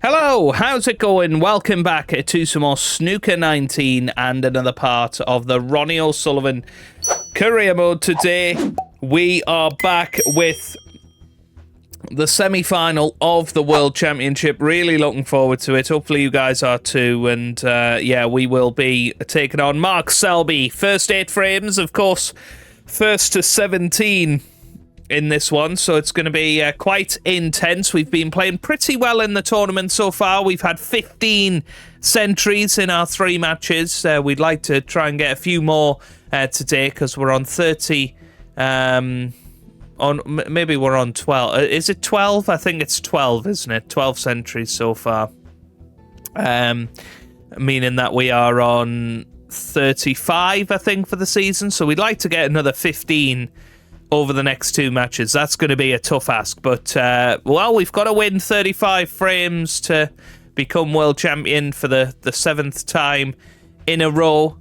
Hello, how's it going? Welcome back to some more Snooker 19 and another part of the Ronnie O'Sullivan Career Mode. Today, we are back with the semi-final of the World Championship. Really looking forward to it. Hopefully you guys are too. And yeah, we will be taking on Mark Selby. First 8 frames, of course, first to 17 in this one, so it's going to be quite intense. We've been playing pretty well in the tournament so far. We've had 15 centuries in our 3 matches. We'd like to try and get a few more today because we're on 30. Maybe we're on 12. Is it 12? I think it's 12, isn't it? 12 centuries so far. Meaning that we are on 35, I think, for the season. So we'd like to get another 15 over the next 2 matches. That's going to be a tough ask, but well, we've got to win 35 frames to become world champion for the 7th time in a row.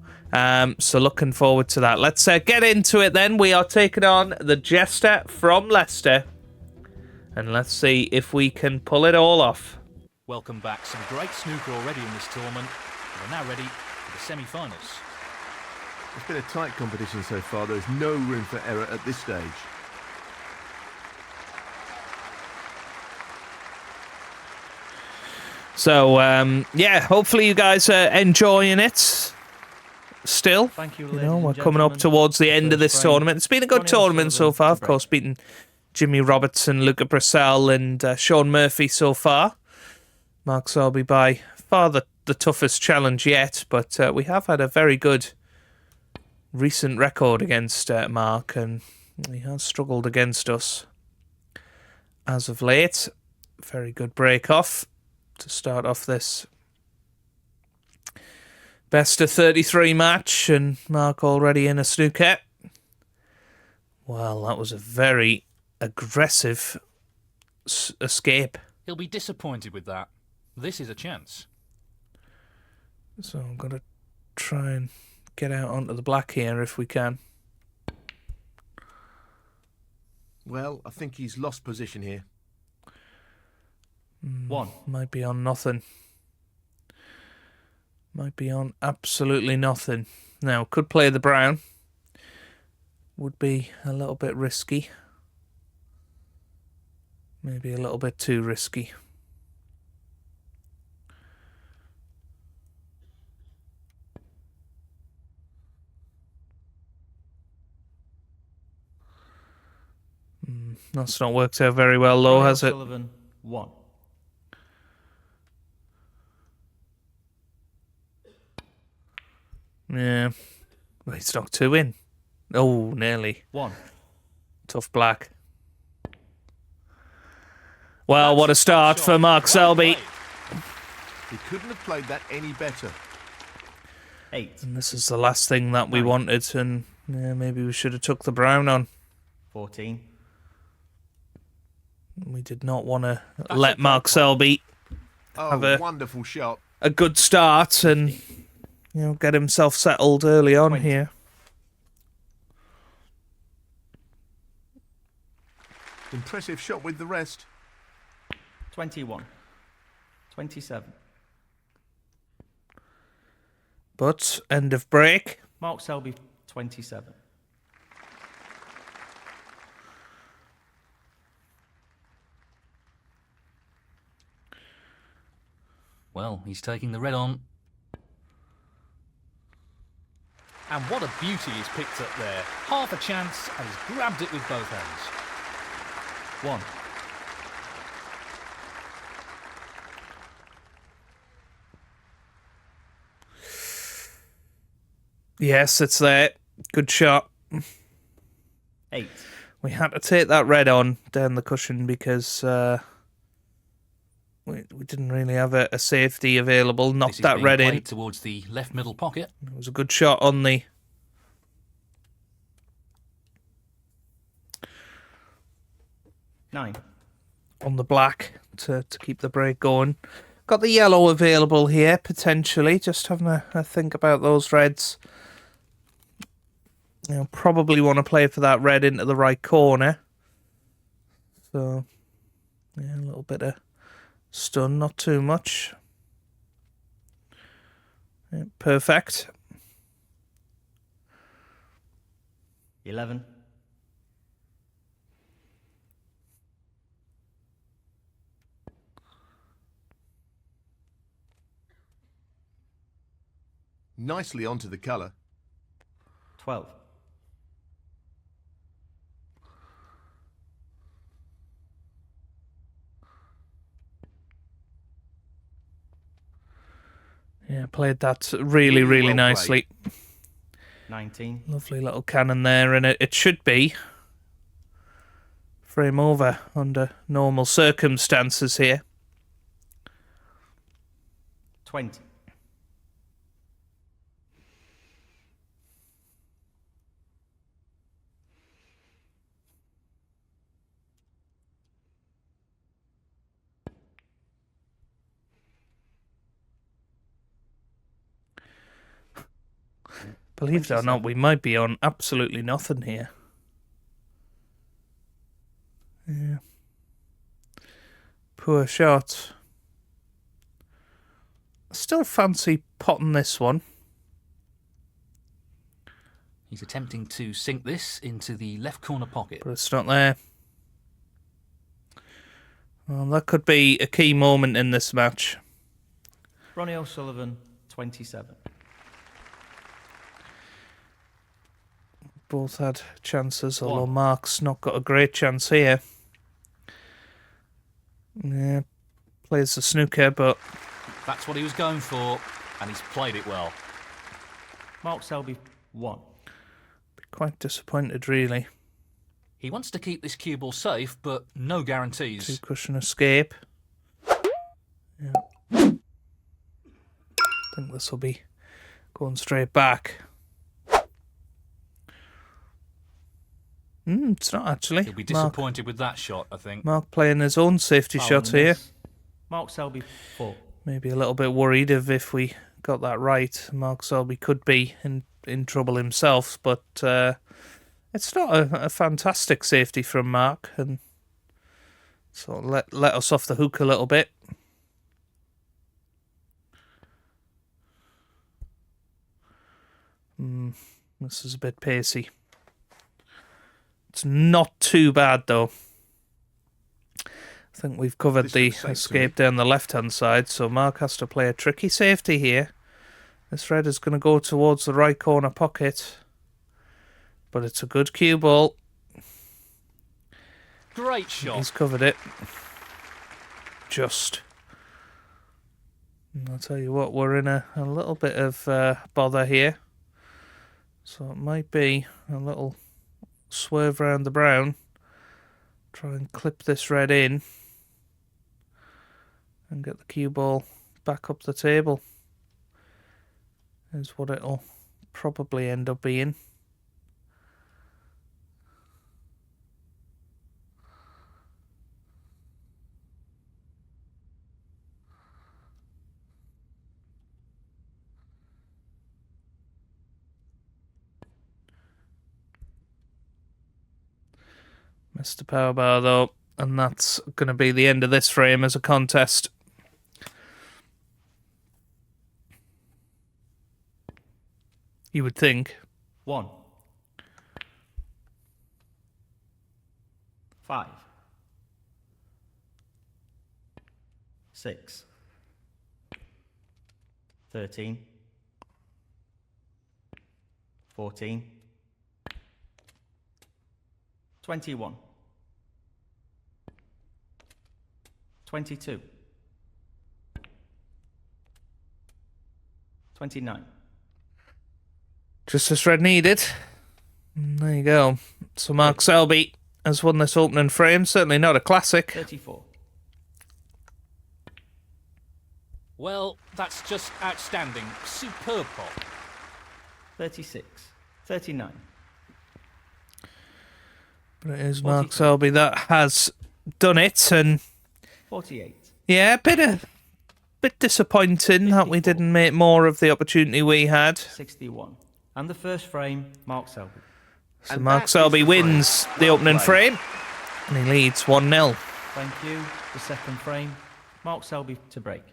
So looking forward to that. Let's get into it then. We are taking on the Jester from Leicester, and let's see if we can pull it all off. Welcome back. Some great snooker already in this tournament. We're now ready for the semi-finals. It's been a tight competition so far. There's no room for error at this stage. So, yeah, hopefully you guys are enjoying it still. Thank you, we're coming up towards the end of this tournament. It's been a good tournament so far. Of course, beating Jimmy Robertson, Luca Brissell and Sean Murphy so far. Mark Selby by far the toughest challenge yet, but we have had a very good recent record against Mark, and he has struggled against us as of late. Very good break off to start off this best of 33 match, and Mark already in a snooker. Well, that was a very aggressive escape. He'll be disappointed with that. This is a chance. So I'm going to try and get out onto the black here if we can. Well, I think he's lost position here. 1. Might be on nothing. Might be on absolutely nothing. Now, could play the brown. Would be a little bit risky. Maybe a little bit too risky. That's not worked out very well, though, has it? Sullivan, 1. Yeah. Well, he's knocked 2 in. Oh, nearly. 1. Tough black. Well, what a start for Mark Selby. He couldn't have played that any better. 8. And this is the last thing that we wanted, and yeah, maybe we should have took the brown on. 14. We did not want to let Mark Selby have a wonderful shot. A good start and get himself settled early on 20. here. Impressive shot with the rest. 21. 27. But end of break. Mark Selby, 27. Well, he's taking the red on. And what a beauty he's picked up there. Half a chance, and he's grabbed it with both hands. 1. Yes, it's there. Good shot. 8. We had to take that red on down the cushion because we didn't really have a safety available. Knocked that red in towards the left middle pocket. It was a good shot on the 9. On the black to keep the break going. Got the yellow available here potentially. Just having a think about those reds. Probably want to play for that red into the right corner. So yeah, a little bit of Stun, not too much. Yeah, perfect. 11. Nicely onto the colour. 12. Yeah, played that really, really well nicely. 19. Lovely little cannon there, and it should be frame over under normal circumstances here. 20. Believe it or not, we might be on absolutely nothing here. Yeah. Poor shot. Still fancy potting this one. He's attempting to sink this into the left corner pocket. But it's not there. Well, that could be a key moment in this match. Ronnie O'Sullivan, 27. Both had chances, although Mark's not got a great chance here. Yeah, plays the snooker, but That's what he was going for, and he's played it well. Mark Selby, 1. quite disappointed, really. He wants to keep this cue ball safe, but no guarantees. Two cushion escape. Yeah. I think this will be going straight back. It's not actually. He'll be disappointed with that shot, I think. Mark playing his own safety shot here. Mark Selby, 4. Maybe a little bit worried if we got that right. Mark Selby could be in trouble himself, but it's not a fantastic safety from Mark, and so let us off the hook a little bit. This is a bit pacey. It's not too bad, though. I think we've covered the escape down the left-hand side, so Mark has to play a tricky safety here. This red is going to go towards the right corner pocket, but it's a good cue ball. Great shot. He's covered it. Just. And I'll tell you what, we're in a little bit of bother here. So it might be a little swerve around the brown. Try and clip this red in. And get the cue ball back up the table. Is what it'll probably end up being. Missed the power bar though, and that's going to be the end of this frame as a contest. You would think. 1. 5. 6. 13. 14. 21. 22. 29. Just as red needed. And there you go. So Mark Selby has won this opening frame. Certainly not a classic. 34. Well, that's just outstanding. Superb pop. 36. 39. But it is Mark Selby that has done it, and 48. yeah, bit disappointing that we didn't make more of the opportunity we had. 61. And the first frame, Mark Selby. So Mark Selby wins the opening frame, and he leads 1-0. Thank you. The second frame, Mark Selby to break.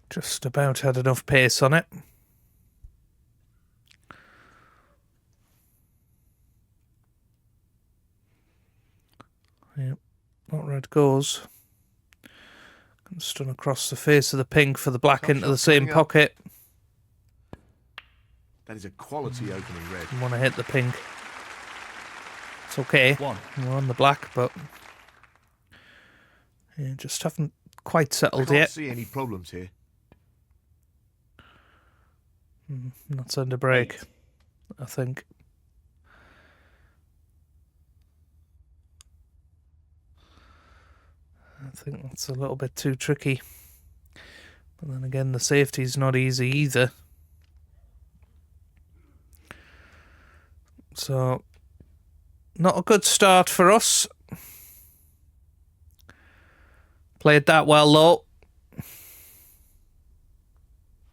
Just about had enough pace on it. Yep, what red goes. Stun across the face of the pink for the black Top into shot the same coming up. pocket. That is a quality opening red. Want to hit the pink. It's okay. One. We're on the black, but yeah, just haven't quite I settled can't yet. see any problems here. That's under break, 8. I think. I think that's a little bit too tricky. But then again, the safety's not easy either. So, not a good start for us. Played that well, though.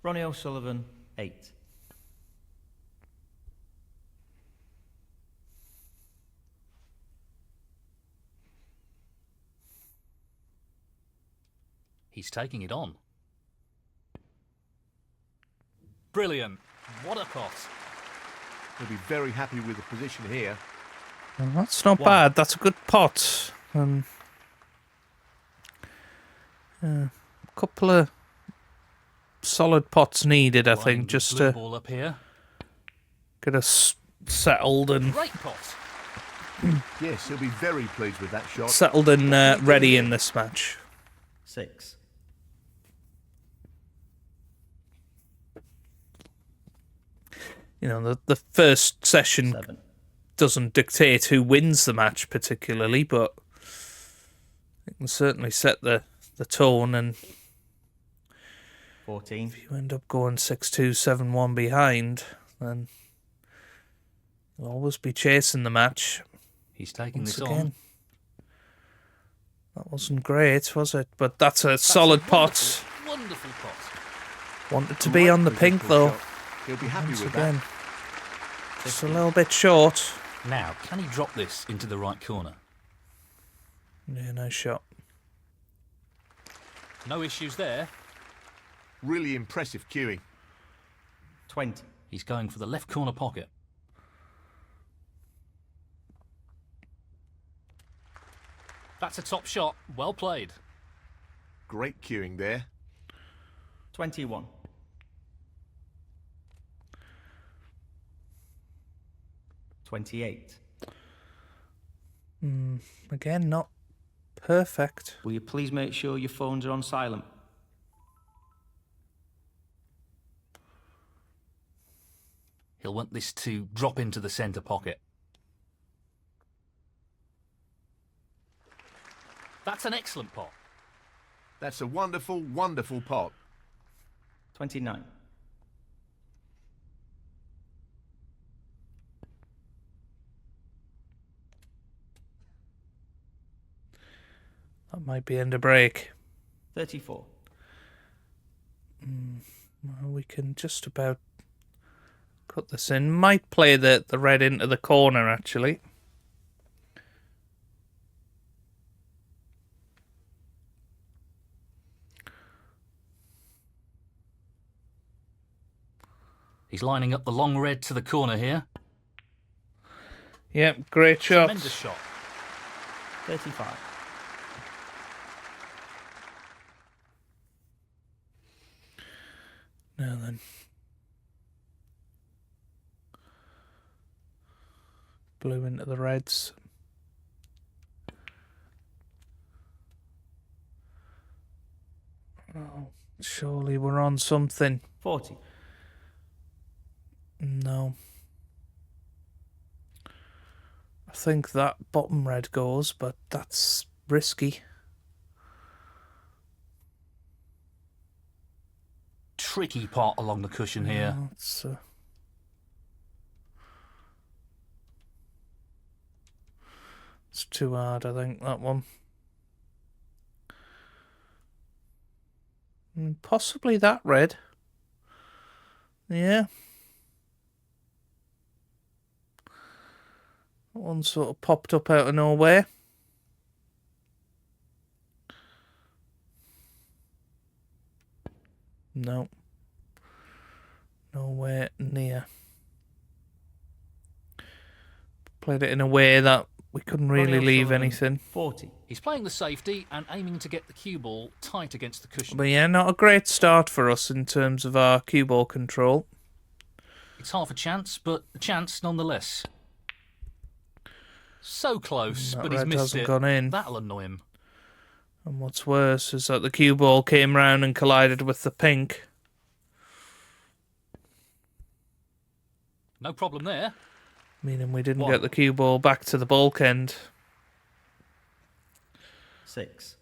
Ronnie O'Sullivan, 8. He's taking it on. Brilliant. What a pot. He'll be very happy with the position here. Well, that's not One. bad. That's a good pot. A couple of solid pots needed, I Line think, the just blue to ball up here. get us settled and Great pot. Yes, he'll be very pleased with that shot. ready in this match. 6. You know, the first session 7. doesn't dictate who wins the match particularly, but it can certainly set the tone. And 14. if you end up going 6-2, 7-1 behind, then you'll always be chasing the match. He's taking Once this again. on. That wasn't great, was it? But that's a solid pot. Wonderful pot. Wanted to be on the pink, Positional though. shot. He'll be happy Once with again. that. Just a little bit short. Now, can he drop this into the right corner? Yeah, nice shot. No issues there. Really impressive cueing. 20. He's going for the left corner pocket. That's a top shot. Well played. Great cueing there. 21. 28. Again, not perfect. Will you please make sure your phones are on silent? He'll want this to drop into the centre pocket. That's an excellent pot. That's a wonderful, wonderful pot. 29. That might be end of break. 34. Well, we can just about cut this in. Might play the red into the corner, actually. He's lining up the long red to the corner here. Yep, great shot. Tremendous shot. 35. Now then. Blue into the reds. Oh, surely we're on something. 40. No. I think that bottom red goes, but that's risky. Tricky pot along the cushion here. No, it's, It's too hard, I think, that one. Possibly that red. Yeah. That one sort of popped up out of nowhere. No. Nowhere near. Played it in a way that we couldn't really Ronnie leave O'Sullivan, anything. 40. He's playing the safety and aiming to get the cue ball tight against the cushion. But yeah, not a great start for us in terms of our cue ball control. It's half a chance, but a chance nonetheless. So close, That but he's red missed hasn't it. gone in. That'll annoy him. And what's worse is that the cue ball came round and collided with the pink. No problem there. Meaning we didn't One. get the cue ball back to the bulk end. 6.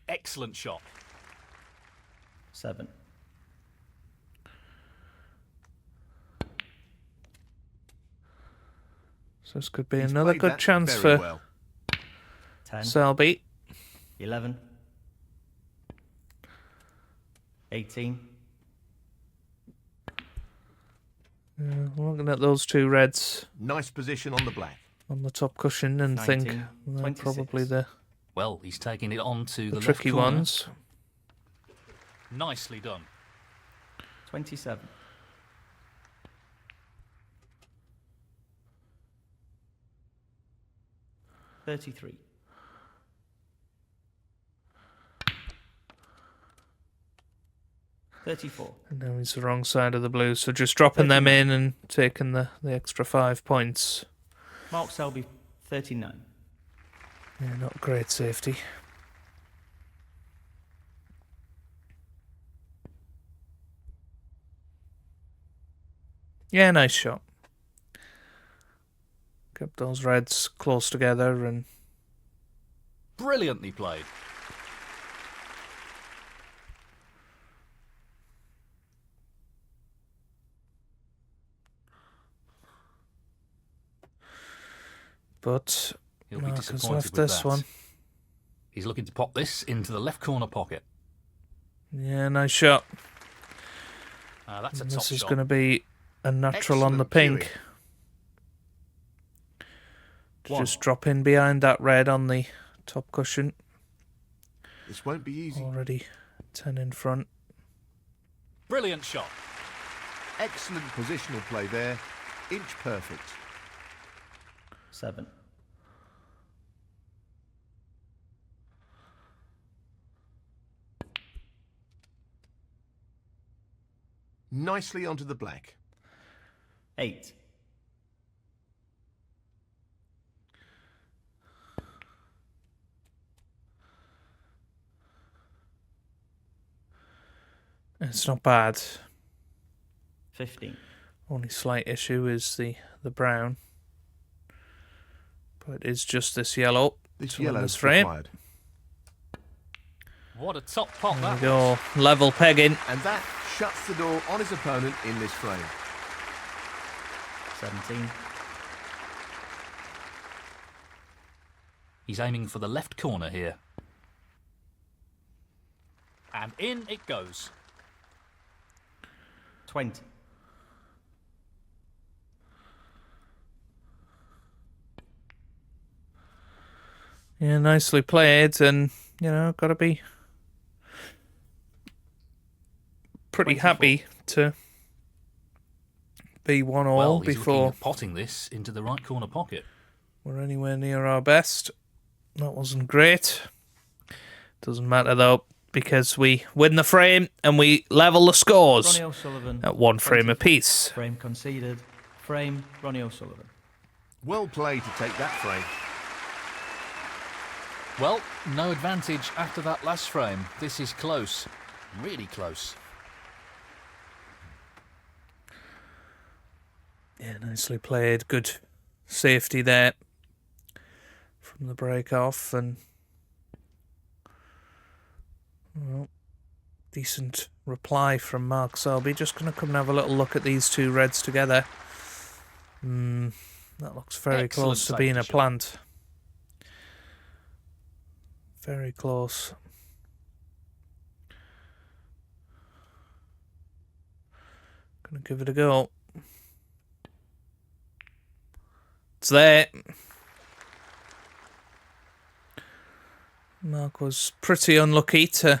Excellent shot. 7. So this could be He's another played good that chance very for well. 10. Selby. 11. 18. Looking at those two reds Nice position on the black. on the top cushion and 19, think they're 26. probably the Well, he's taking it on to the left tricky corner. ones. Nicely done. 27. 33. 34. And now he's the wrong side of the blue, so just dropping them in and taking the extra 5 points. Mark Selby, 39. Yeah, not great safety. Yeah, nice shot. Kept those reds close together and Brilliantly played. but He'll be Mark has disappointed left with this that. one. He's looking to pop this into the left corner pocket. Yeah, nice shot. That's a And top this is shot. going to be a natural on the Excellent pink. To One. just drop in behind that red on the top cushion. This won't be easy. Already 10 in front. Brilliant shot. Excellent positional play there. Inch perfect. 7. Nicely onto the black. 8. It's not bad. 15. Only slight issue is the brown. But it's just this yellow. This to win yellow's this frame. required. What a top pop There that we was. go. Level pegging. And that shuts the door on his opponent in this frame. 17. He's aiming for the left corner here. And in it goes. 20. Yeah, nicely played, and you know, got to be pretty 24. happy to be 1-1 Well, he's before looking at potting this into the right corner pocket. we're anywhere near our best. That wasn't great. Doesn't matter though, because we win the frame and we level the scores Ronnie O'Sullivan. at 1 frame 20. apiece. Frame conceded. Frame, Ronnie O'Sullivan. Well played to take that frame. Well, no advantage after that last frame. This is close. Really close. Yeah, nicely played. Good safety there from the break off, and well, decent reply from Mark Selby. Just going to come and have a little look at these two reds together. That looks very Excellent close to being a safety shot. plant. Very close. Gonna give it a go. It's there. Mark was pretty unlucky to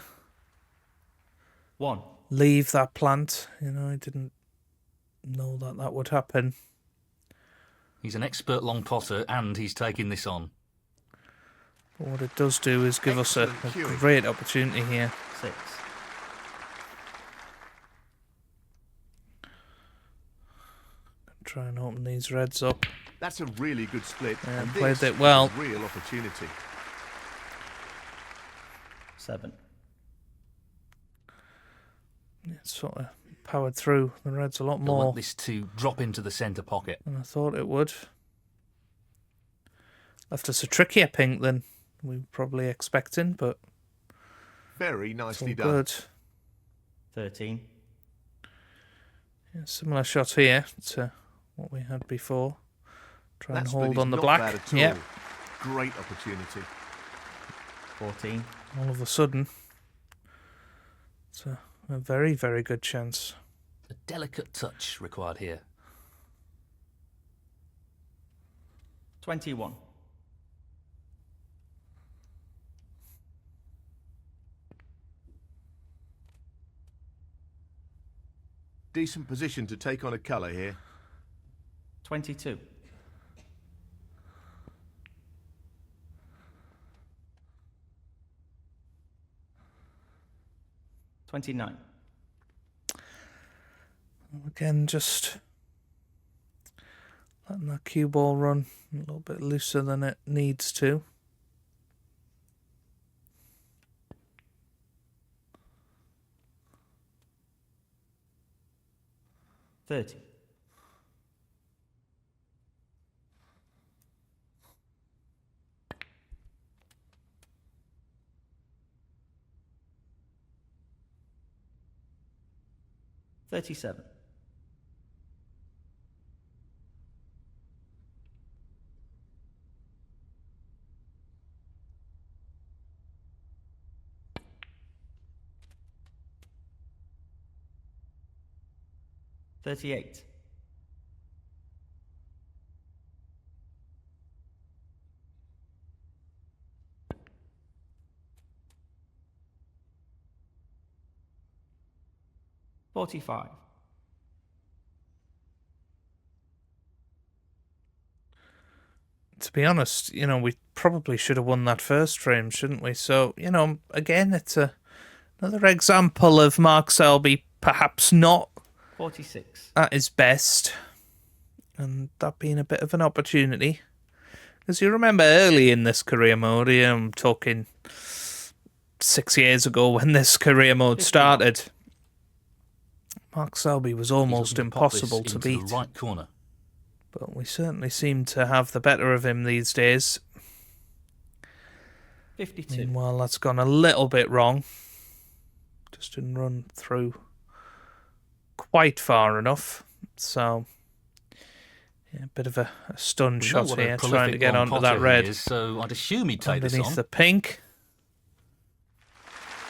1. leave that plant. You know, he didn't know that that would happen. He's an expert long potter, and he's taking this on. But what it does do is give us a Excellent cueing. great opportunity here. 6. Try and open these reds up. That's a really good split. Yeah, and played this it well. is a real opportunity. 7. It sort of powered through the reds a lot He'll more want this to drop into the centre pocket. than I thought it would. Left us a trickier pink than we were probably expecting, but Very it's all nicely done. good. 13. Yeah, similar shot here to what we had before. Try That and split hold is on the not black. bad at all. Yep. Great opportunity. 14. All of a sudden, it's a very, very good chance. A delicate touch required here. 21. Decent position to take on a colour here. 22. 29. Again, just letting that cue ball run a little bit looser than it needs to. Thirty. $37. $38. $45. To be honest, you know, we probably should have won that first frame, shouldn't we? So, you know, again, it's another example of Mark Selby perhaps not 46. at his best, and that being a bit of an opportunity. Because you remember early in this career mode, I'm talking 6 years ago when this career mode 51. started, Mark Selby was He's almost looking to pop this impossible to into beat. the right corner. But we certainly seem to have the better of him these days. 52. Meanwhile, that's gone a little bit wrong. Just didn't run through quite far enough. So, yeah, a bit of a stun We know shot what a here, trying prolific to get long onto that potter he red. is, so I'd assume he'd take this Underneath on. the pink.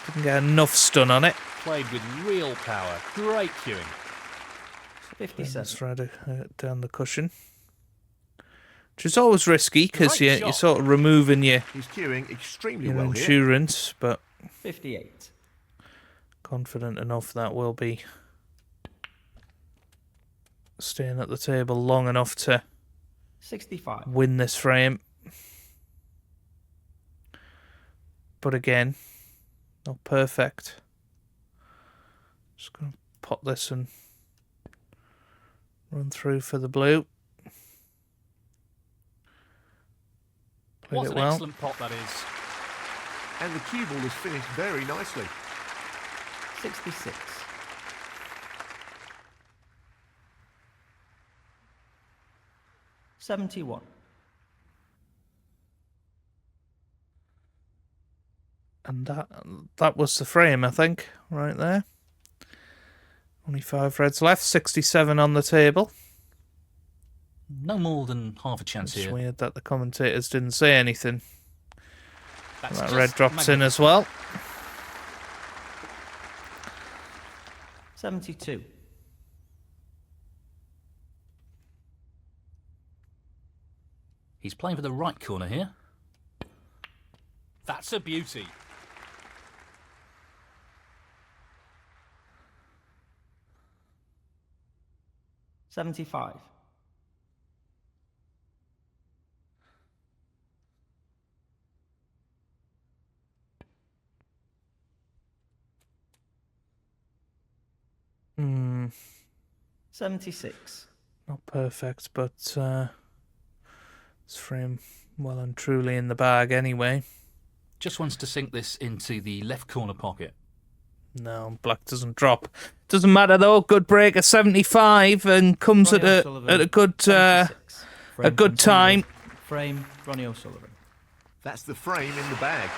Didn't get enough stun on it. Played with real power. Great cueing. 57. Let's try to down the cushion. Which is always risky because Great you're shot. sort of removing your He's cueing extremely well here. insurance, but 58. confident enough that we'll be staying at the table long enough to 65. win this frame. But again, not perfect. Just going to pop this and run through for the blue. Played What it an well. excellent pot that is. And the cue ball is finished very nicely. 66. $71. And that was the frame, I think, right there. Only 5 reds left, 67 on the table. No more than half a chance It's here. weird that the commentators didn't say anything. That's That just red drops in magnificent. as well. 72. He's playing for the right corner here. That's a beauty. $75. Hmm. 76. Not perfect, but it's frame well and truly in the bag anyway. Just wants to sink this into the left corner pocket. No, black doesn't drop. Doesn't matter though. Good break at 75 and comes Ronnie at O'Sullivan, a good 76. a Frame good time. Frame, Ronnie O'Sullivan. That's the frame in the bag.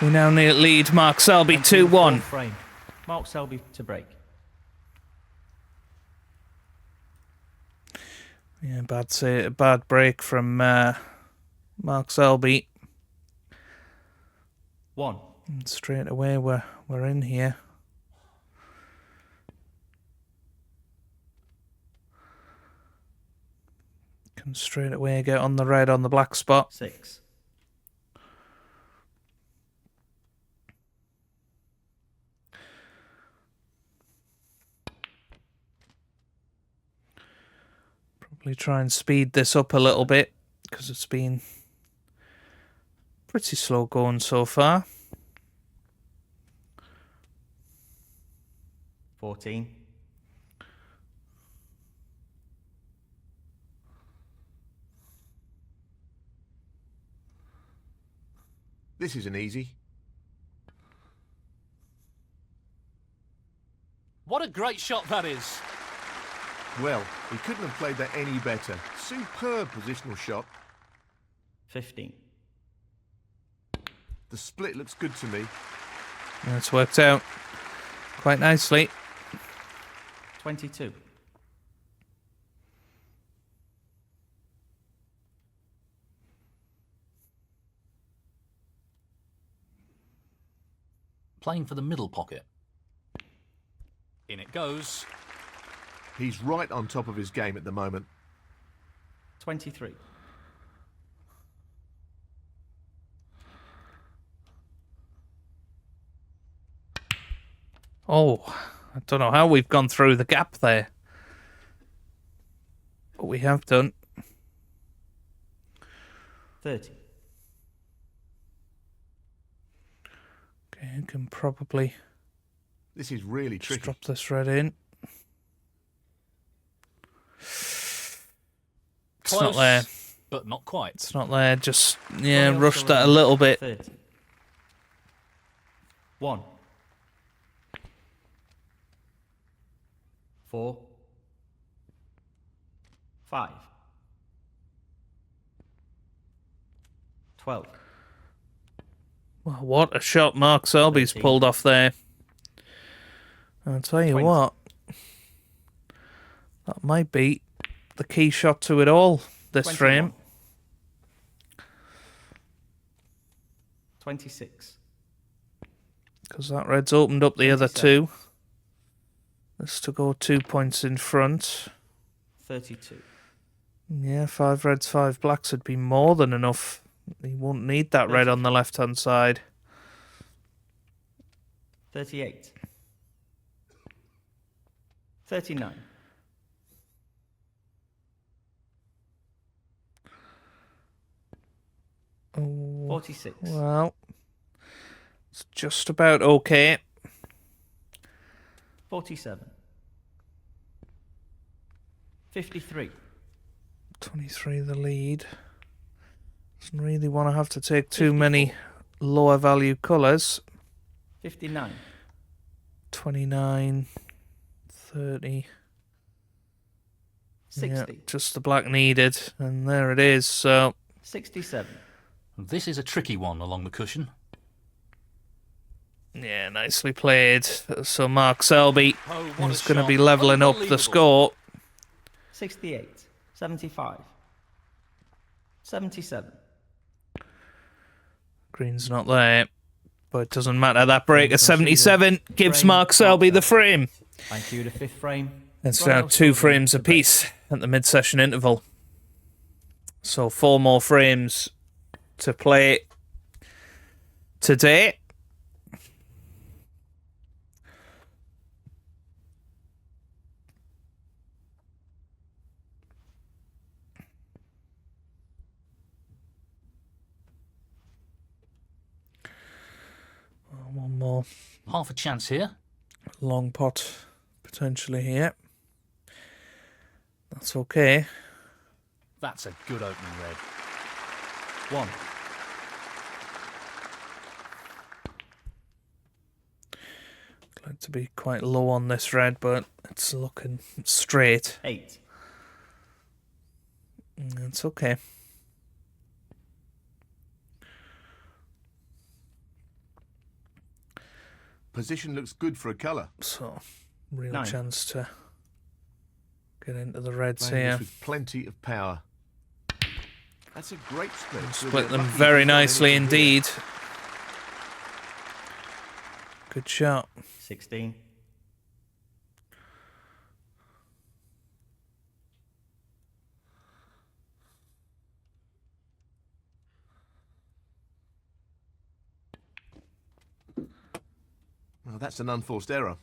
We now lead Mark Selby And to the 2-1. fourth frame. Mark Selby to break. Yeah, bad break from Mark Selby. 1. And straight away we're in here. Can straight away get on the red on the black spot. 6. Probably try and speed this up a little bit because it's been pretty slow going so far. 14. This isn't easy. What a great shot that is. Well, he couldn't have played that any better. Superb positional shot. 15. The split looks good to me. And it's worked out quite nicely. 22. Playing for the middle pocket. In it goes. He's right on top of his game at the moment. 23. Oh, I don't know how we've gone through the gap there. But we have done. 30. Okay, I can probably This is really just tricky. drop this red in. It's not Close, there. but not quite. It's not there. Just, yeah, Ronnie rushed that a O'Sullivan, little bit. 30. 1. 4. 5. 12. Well, what a shot Mark Selby's 13. pulled off there. I'll tell you 20. what. That might be the key shot to it all, this 21. frame. 26. Because that red's opened up the other 27. two. This to go 2 points in front. 32. Yeah, 5 reds, 5 blacks would be more than enough. He won't need that red on the left-hand side. 38. 39. Oh, 46. well, it's just about okay. 47. 53. 23 the lead. Doesn't really want to have to take too many lower value colours. 59. 29, 30. 60. Yeah, just the black needed, and there it is. So 67. This is a tricky one along the cushion. yeah, nicely played. So Mark Selby Oh, what is a going to shot. be levelling up the Unbelievable. score. 68. 75. 77. Green's not there, but it doesn't matter. That break Frame at 77 conceded. gives Frame, Mark Selby the Mark frame. Thank you. The 5th frame. It's Ronnie now 2 O'Sullivan frames to break. apiece at the mid-session interval. So 4 more frames to play today. One more Half a chance here. long pot potentially here. That's okay. That's a good opening red. 1. Like to be quite low on this red, but it's looking straight. 8. It's okay. Position looks good for a colour. So, real 9. chance to get into the reds Playing here. this with plenty of power. That's a great split. Split them very nicely indeed. Good shot. 16. Well, that's an unforced error.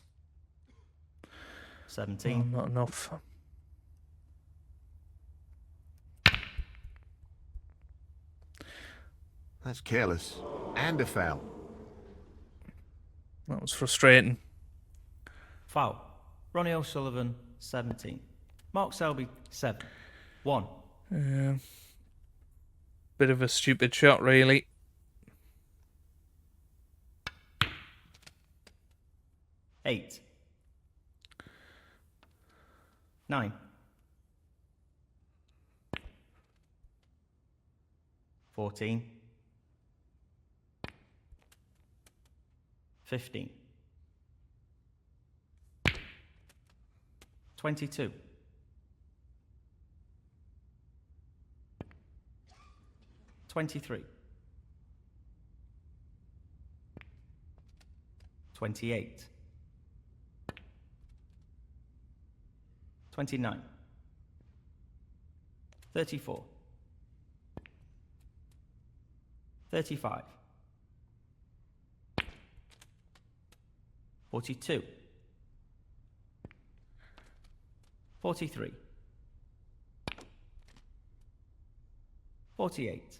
17. Not enough. That's careless. And a foul. That was frustrating. Foul. Ronnie O'Sullivan, 17. Mark Selby, 7. 1. Bit of a stupid shot, really. 8. 9. 14. 15. 22. 23. 28. 29. 34. 35. 42. 43. 48.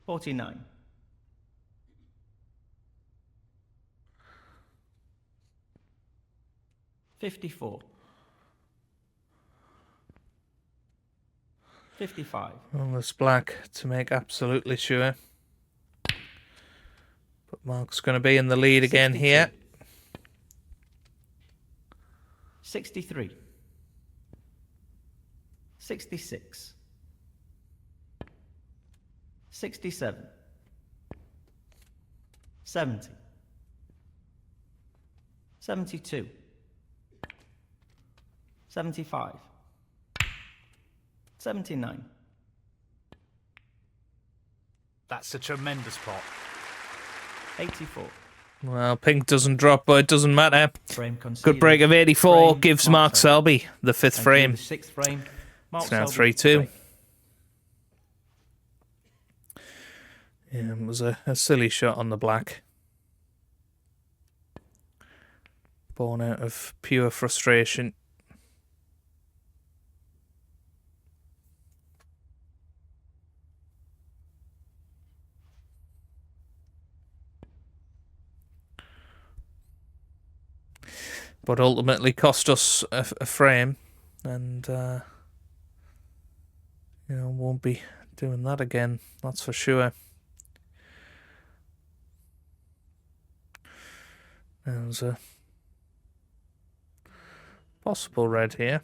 49. 54. 55. On this black to make absolutely sure. But Mark's going to be in the lead again 62. here. 63. 66. 67. 70. 72. 75. 79. That's a tremendous pot. 84. Well, pink doesn't drop, but it doesn't matter. Frame conceded. Good break of 84 Frame, gives Mark Selby. Selby the 5th Thank you. frame. The 6th frame. Mark It's now Selby, 3-2. break. Yeah, it was a silly shot on the black. Born out of pure frustration. But ultimately cost us a frame, and won't be doing that again, that's for sure. There's a possible red here.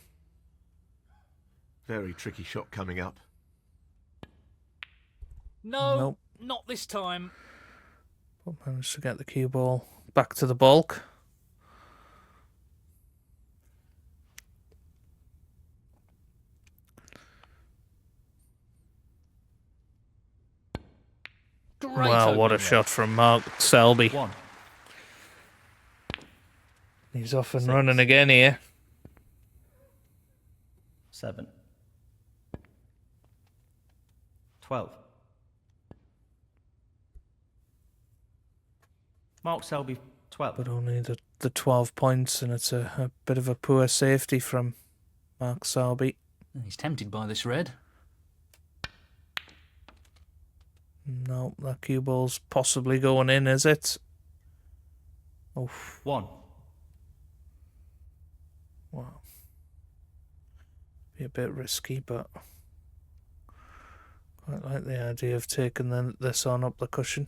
Very tricky shot coming up. No, Nope. not this time. But managed to get the cue ball back to the bulk. Great Wow, what a opening shot from Mark Selby. 1. He's off and 6. running again here. 7. 12. Mark Selby, 12. But only the 12 points, and it's a bit of a poor safety from Mark Selby. He's tempted by this red. No, that cue ball's possibly going in, is it? Oh, 1. wow. Be a bit risky, but quite like the idea of taking this on up the cushion.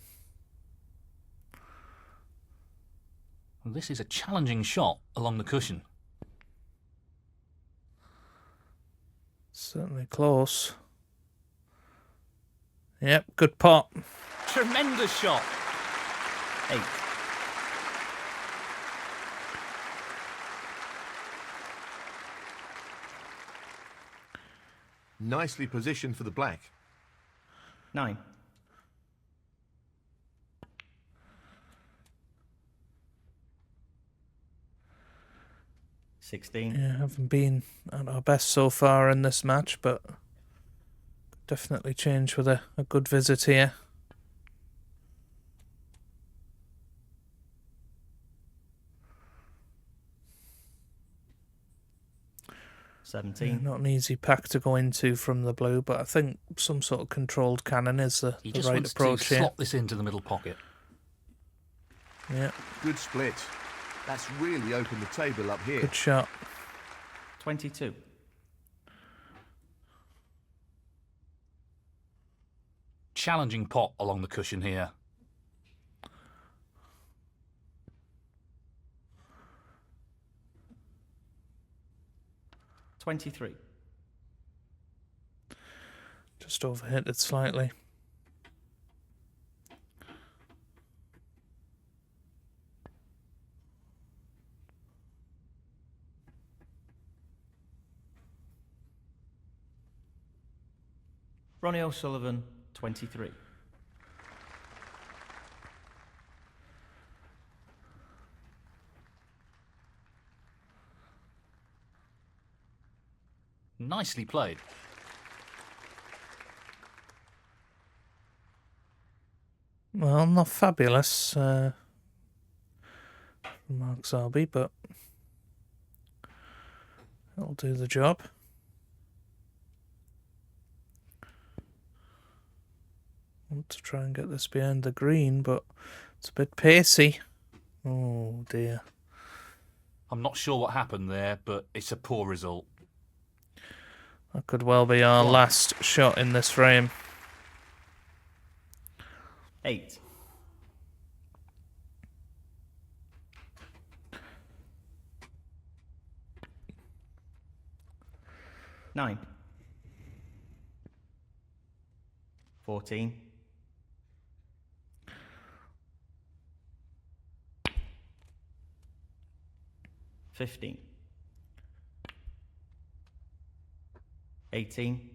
Well, this is a challenging shot along the cushion. Certainly close. Yep, good pot. Tremendous shot. 8. Nicely positioned for the black. 9. 16. Yeah, haven't been at our best so far in this match, but definitely change with a good visit here. Yeah, 17. not an easy pack to go into from the blue, but I think some sort of controlled cannon is the He just right wants approach to here. slot this into the middle pocket. Yeah, Good split. That's really opened the table up here. good shot. 22. Challenging pot along the cushion here. $23. Just overhit it slightly. Ronnie O'Sullivan, 23. Nicely played. Well, not fabulous from Mark Selby, but it'll do the job. Want to try and get this behind the green, but it's a bit pacey. Oh dear. I'm not sure what happened there, but it's a poor result. That could well be our last shot in this frame. 8. 9. 14. 15. 18.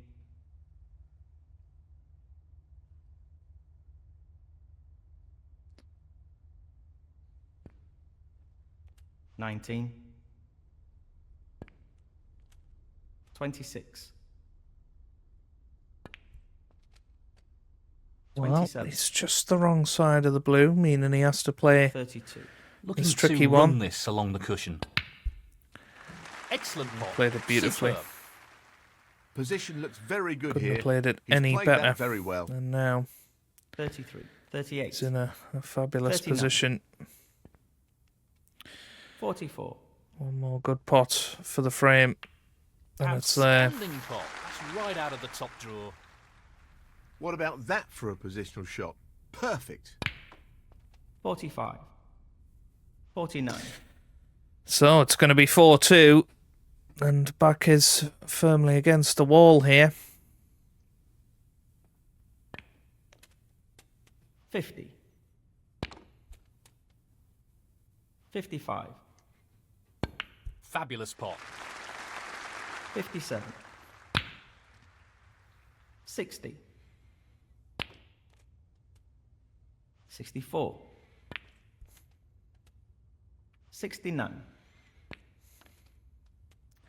19. 26. Well, 27. he's just the wrong side of the blue, meaning he has to play 32. Looking This to tricky run one. this along the cushion. Excellent pot. Played it beautifully. Superb. Position looks very good Couldn't here. have played it He's any played better. that very well. And now 33. 38. he's in a fabulous 39. position. 44. One more good pot for the frame. And it's there. Outstanding pot. That's right out of the top drawer. What about that for a positional shot? Perfect. 45. 49. So it's going to be 4-2. And back is firmly against the wall here. 50. 55. Fabulous pot. 57. 60. 64. 69.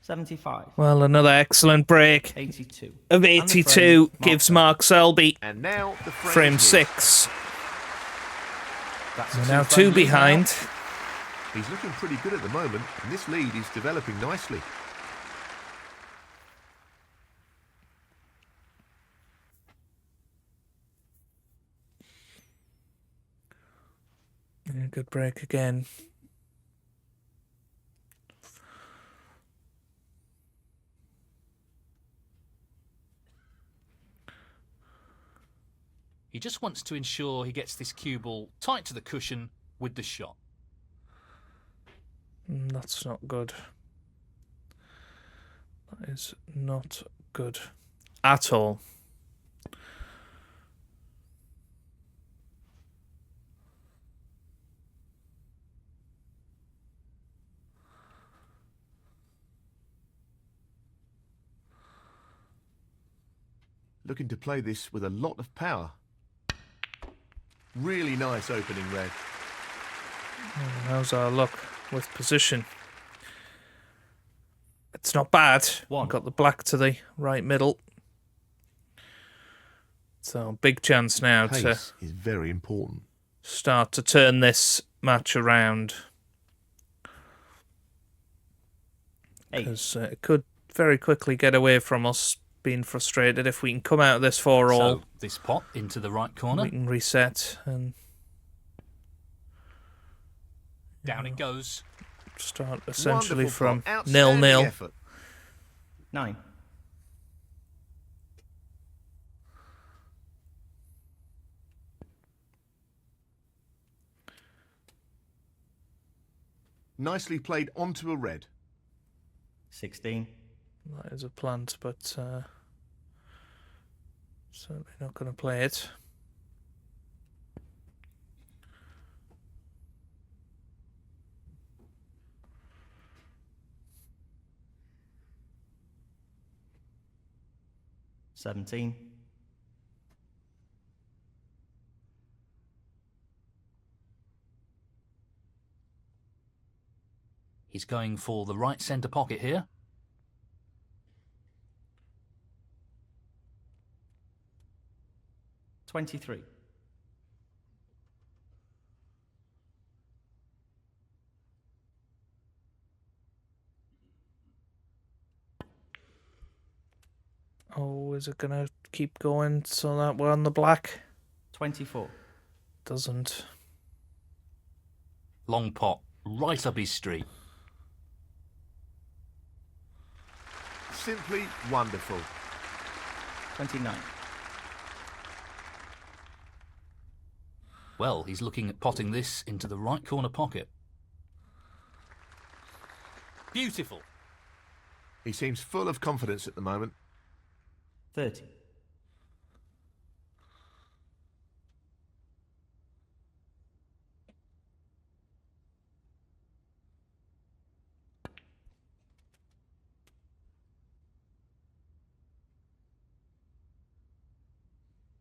75. Well, another excellent break 82. of And the 82 frame, gives Mark Selby And now the frame is here. 6. That's We're a now two-frame 2 lead behind. now. He's looking pretty good at the moment, and this lead is developing nicely. Yeah, good break again. He just wants to ensure he gets this cue ball tight to the cushion with the shot. That's not good. That is not good at all. Looking to play this with a lot of power. Really nice opening red. How's our luck with position? It's not bad. One. Got the black to the right middle. So big chance now to Pace is very important. start to turn this match around. 8. Because it could very quickly get away from us being frustrated. If we can come out of this 4-all, So this pot into the right corner. we can reset and Down it goes. start essentially Wonderful from pot. Outstanding 0-0. effort. 9. Nicely played onto a red. 16. That is a plant, but certainly not going to play it. $17. He's going for the right centre pocket here. $23. Oh, is it going to keep going so that we're on the black? 24. Doesn't. Long pot, right up his street. Simply wonderful. 29. Well, he's looking at potting this into the right corner pocket. Beautiful. He seems full of confidence at the moment. 30.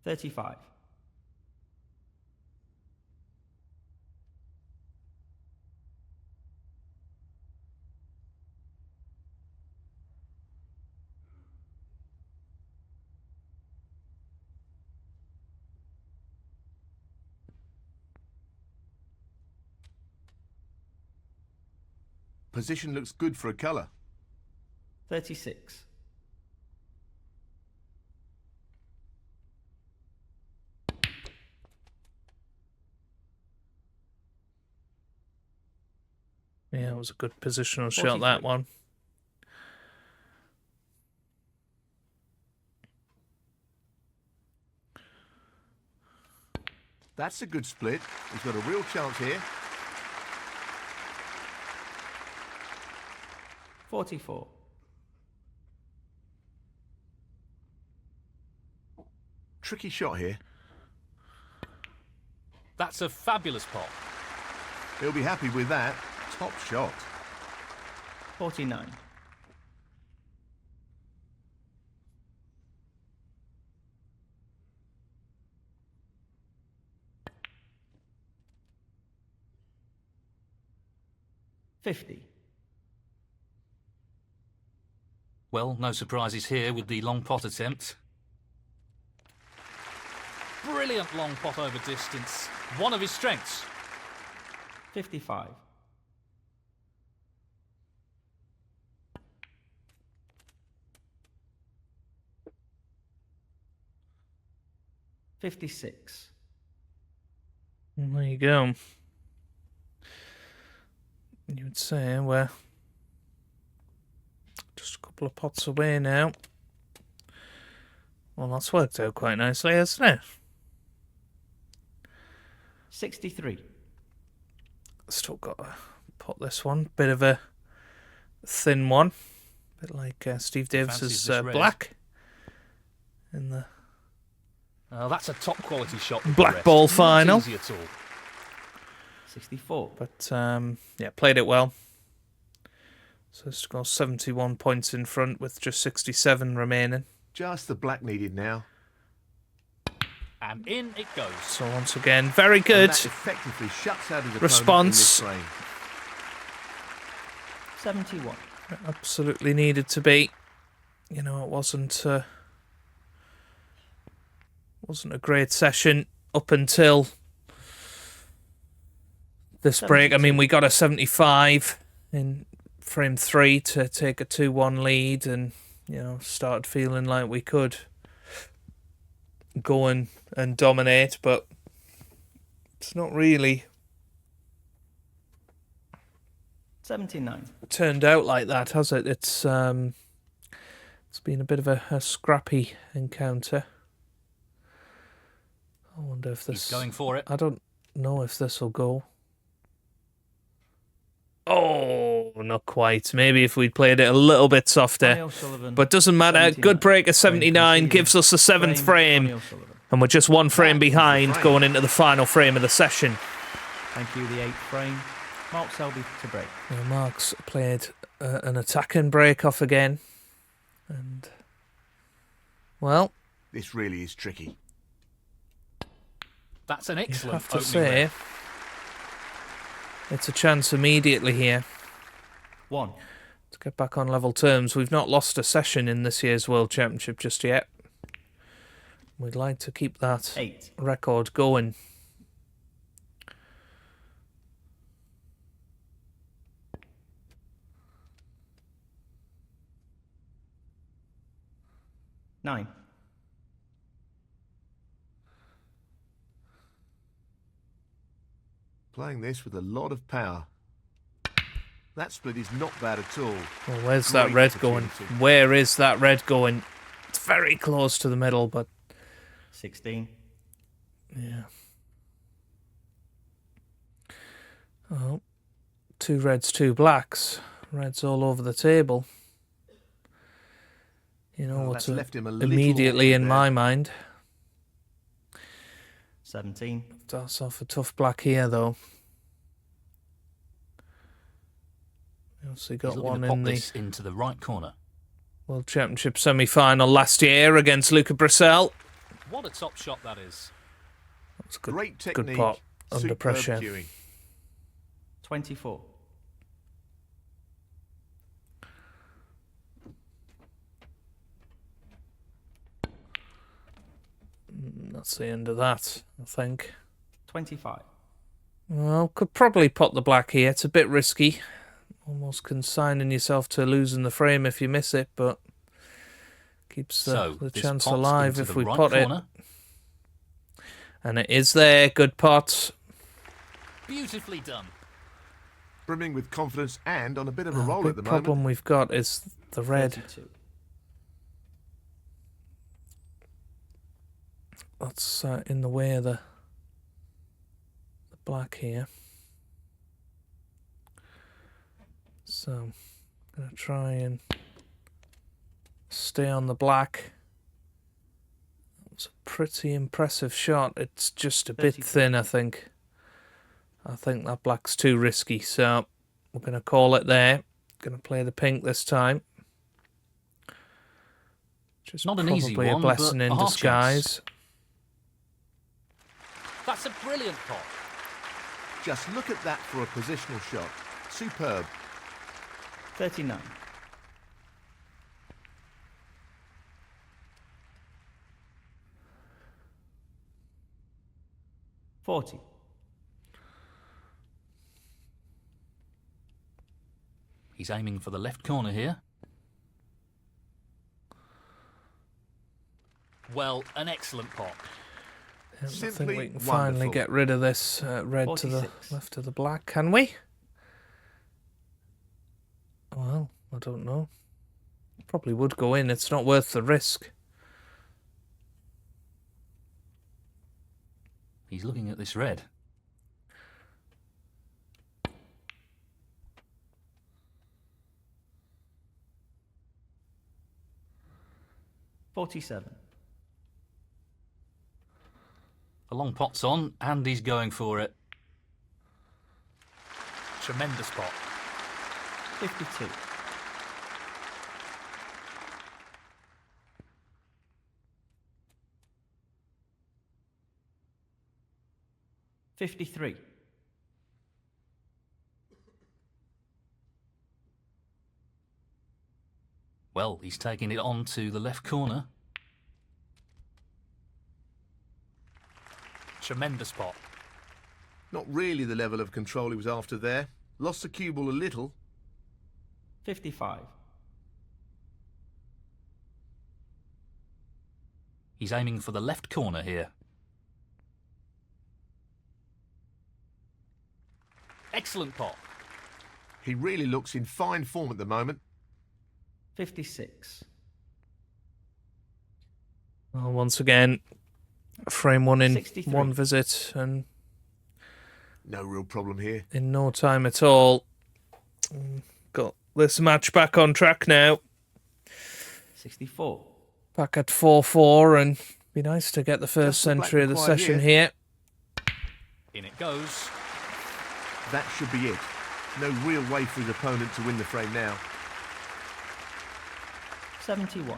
$35. Position looks good for a colour. 36. Yeah, it was a good positional shot, that 43. one. That's a good split. He's got a real chance here. 44. Tricky shot here. That's a fabulous pot. He'll be happy with that. Top shot. 49. 50. Well, no surprises here with the long pot attempt. Brilliant long pot over distance. One of his strengths. 55. 56. There you go. You would say we're just a couple of pots away now. Well, that's worked out quite nicely, hasn't it? 63. Still got to pot this one. Bit of a thin one. Bit like Steve Davis's black. In the Oh, that's a top quality shot. black ball final. Not easy at all. 64. But yeah, played it well. So it's got 71 points in front with just 67 remaining. Just the black needed now. And in it goes. So once again, very good. And that effectively shuts out his Response. opponent in this frame. 71. It absolutely needed to be. You know, it wasn't a great session up until this break. I mean, we got a 75 in frame 3 to take a 2-1 lead, and you know, started feeling like we could go and dominate, but it's not really 79. turned out like that, has it? It's been a bit of a scrappy encounter. I wonder if this... He's going for it. I don't know if this will go. Oh, not quite. Maybe if we'd played it a little bit softer. But doesn't matter. 79. Good break of 79 gives us the 7th frame. And we're just 1 frame behind going into the final frame of the session. Thank you, the 8th frame. Mark Selby to break. Well, Mark's played an attacking break off again. And, well... This really is tricky. That's an excellent I have to opening say, round. it's a chance immediately here 1. to get back on level terms. We've not lost a session in this year's World Championship just yet. We'd like to keep that 8. record going. Nine. Playing this with a lot of power. That split is not bad at all. Well, where's that Great red going? opportunity. Where is that red going? It's very close to the middle, but 16. yeah. Oh, 2 reds, 2 blacks. Reds all over the table. You know Well, what's that's left him a little immediately in awkward my there. mind. 17. Starts off a tough black here, though. We also He's got looking one to pop in the this into the right corner. World Championship semi-final last year against Luca Brissell. What a top shot that is. That's good. Great Good technique. pot under superb pressure. cueing. 24. That's the end of that, I think. 25. Well, could probably pot the black here. It's a bit risky. Almost consigning yourself to losing the frame if you miss it, but keeps the This chance pot's alive into if the we right pot corner. it. And it is there. Good pot. Beautifully done. Brimming with confidence and on a bit of a The roll at the big problem moment. we've got is the red. 32. That's in the way of the black here. So I'm going to try and stay on the black. It's a pretty impressive shot. It's just a bit 32. thin, I think. I think that black's too risky, so we're going to call it there. Going to play the pink this time. Just Not an probably easy a one, blessing but in a half chance. disguise. That's a brilliant pot. Just look at that for a positional shot. Superb. 39. 40. He's aiming for the left corner here. Well, an excellent pot. I think Simply we can finally wonderful. get rid of this red to the 46. left of the black, can we? Well, I don't know. Probably would go in. It's not worth the risk. He's looking at this red. $47. The long pot's on, and he's going for it. Tremendous pot. 52. 53. Well, he's taking it on to the left corner. Tremendous pot. Not really the level of control he was after there. Lost the cue ball a little. 55. He's aiming for the left corner here. Excellent pot. He really looks in fine form at the moment. 56. Well, once again, frame one in 63. one visit, and No real problem here. in no time at all. Got this match back on track now. 64. Back at 4-4, and be nice to get the first Just the black century of the required session here. In it goes. That should be it. No real way for his opponent to win the frame now. 71.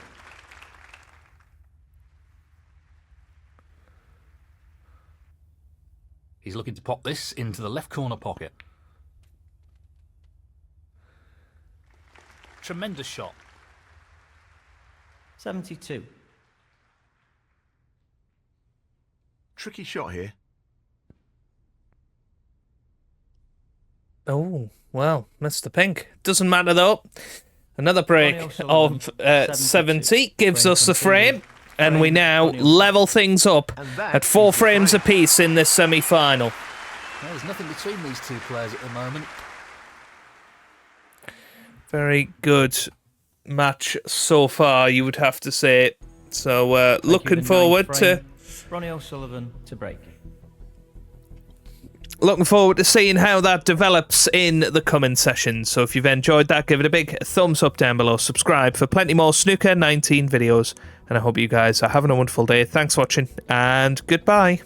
He's looking to pop this into the left corner pocket. Tremendous shot. 72. Tricky shot here. Oh, well, Mr. Pink. Doesn't matter, though. Another break Ronnie O'Sullivan, of 70 gives Frame us the continued. frame, and we Frame, now Ronnie O'Sullivan. level things up And that at 4 is the frames frame. apiece in this semi-final. There's nothing between these two players at the moment. Very good match so far, you would have to say. So, Thank you, looking the forward ninth to... frame. Ronnie O'Sullivan to break. Looking forward to seeing how that develops in the coming sessions. So if you've enjoyed that, give it a big thumbs up down below. Subscribe for plenty more Snooker 19 videos. And I hope you guys are having a wonderful day. Thanks for watching, and goodbye.